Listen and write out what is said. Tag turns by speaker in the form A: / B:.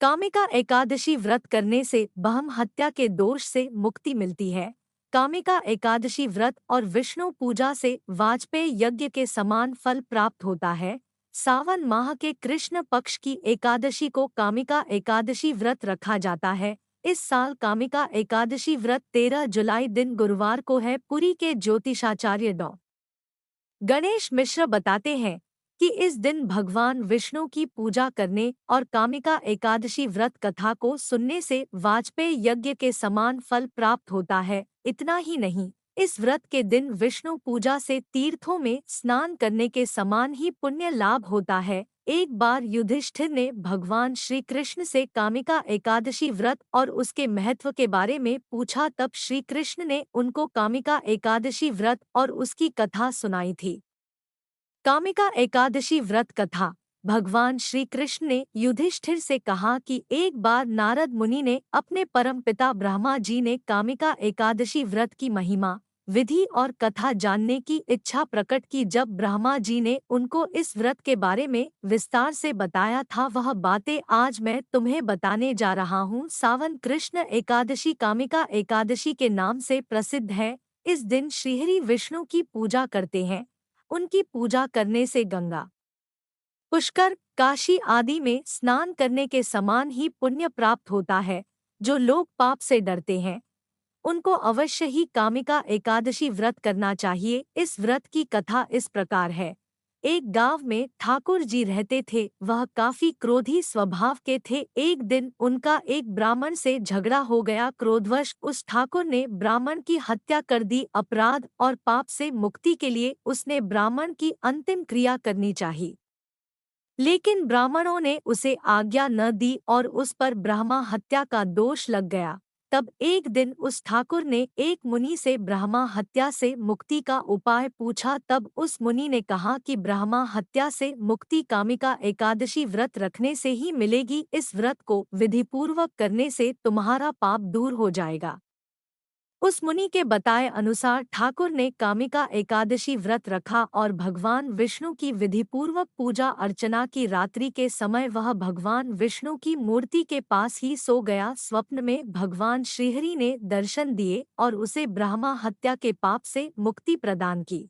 A: कामिका एकादशी व्रत करने से ब्रह्म हत्या के दोष से मुक्ति मिलती है। कामिका एकादशी व्रत और विष्णु पूजा से वाजपेयी यज्ञ के समान फल प्राप्त होता है। सावन माह के कृष्ण पक्ष की एकादशी को कामिका एकादशी व्रत रखा जाता है। इस साल कामिका एकादशी व्रत 13 जुलाई दिन गुरुवार को है। पुरी के ज्योतिषाचार्य डॉ गणेश मिश्र बताते हैं कि इस दिन भगवान विष्णु की पूजा करने और कामिका एकादशी व्रत कथा को सुनने से वाजपेयी यज्ञ के समान फल प्राप्त होता है। इतना ही नहीं, इस व्रत के दिन विष्णु पूजा से तीर्थों में स्नान करने के समान ही पुण्य लाभ होता है। एक बार युधिष्ठिर ने भगवान श्री कृष्ण से कामिका एकादशी व्रत और उसके महत्व के बारे में पूछा, तब श्री कृष्ण ने उनको कामिका एकादशी व्रत और उसकी कथा सुनाई थी। कामिका एकादशी व्रत कथा। भगवान श्री कृष्ण ने युधिष्ठिर से कहा कि एक बार नारद मुनि ने अपने परमपिता ब्रह्मा जी ने कामिका एकादशी व्रत की महिमा, विधि और कथा जानने की इच्छा प्रकट की। जब ब्रह्मा जी ने उनको इस व्रत के बारे में विस्तार से बताया था, वह बातें आज मैं तुम्हें बताने जा रहा हूँ। सावन कृष्ण एकादशी कामिका एकादशी के नाम से प्रसिद्ध है। इस दिन श्रीहरि विष्णु की पूजा करते हैं। उनकी पूजा करने से गंगा, पुष्कर, काशी आदि में स्नान करने के समान ही पुण्य प्राप्त होता है। जो लोग पाप से डरते हैं, उनको अवश्य ही कामिका एकादशी व्रत करना चाहिए। इस व्रत की कथा इस प्रकार है। एक गांव में ठाकुर जी रहते थे। वह काफी क्रोधी स्वभाव के थे। एक दिन उनका एक ब्राह्मण से झगड़ा हो गया। क्रोधवश उस ठाकुर ने ब्राह्मण की हत्या कर दी। अपराध और पाप से मुक्ति के लिए उसने ब्राह्मण की अंतिम क्रिया करनी चाहिए, लेकिन ब्राह्मणों ने उसे आज्ञा न दी और उस पर ब्रह्मा हत्या का दोष लग गया। तब एक दिन उस ठाकुर ने एक मुनि से ब्रह्मा हत्या से मुक्ति का उपाय पूछा। तब उस मुनि ने कहा कि ब्रह्मा हत्या से मुक्ति कामिका एकादशी व्रत रखने से ही मिलेगी। इस व्रत को विधिपूर्वक करने से तुम्हारा पाप दूर हो जाएगा। उस मुनि के बताए अनुसार ठाकुर ने कामिका एकादशी व्रत रखा और भगवान विष्णु की विधिपूर्वक पूजा अर्चना की। रात्रि के समय वह भगवान विष्णु की मूर्ति के पास ही सो गया। स्वप्न में भगवान श्रीहरि ने दर्शन दिए और उसे ब्रह्मा हत्या के पाप से मुक्ति प्रदान की।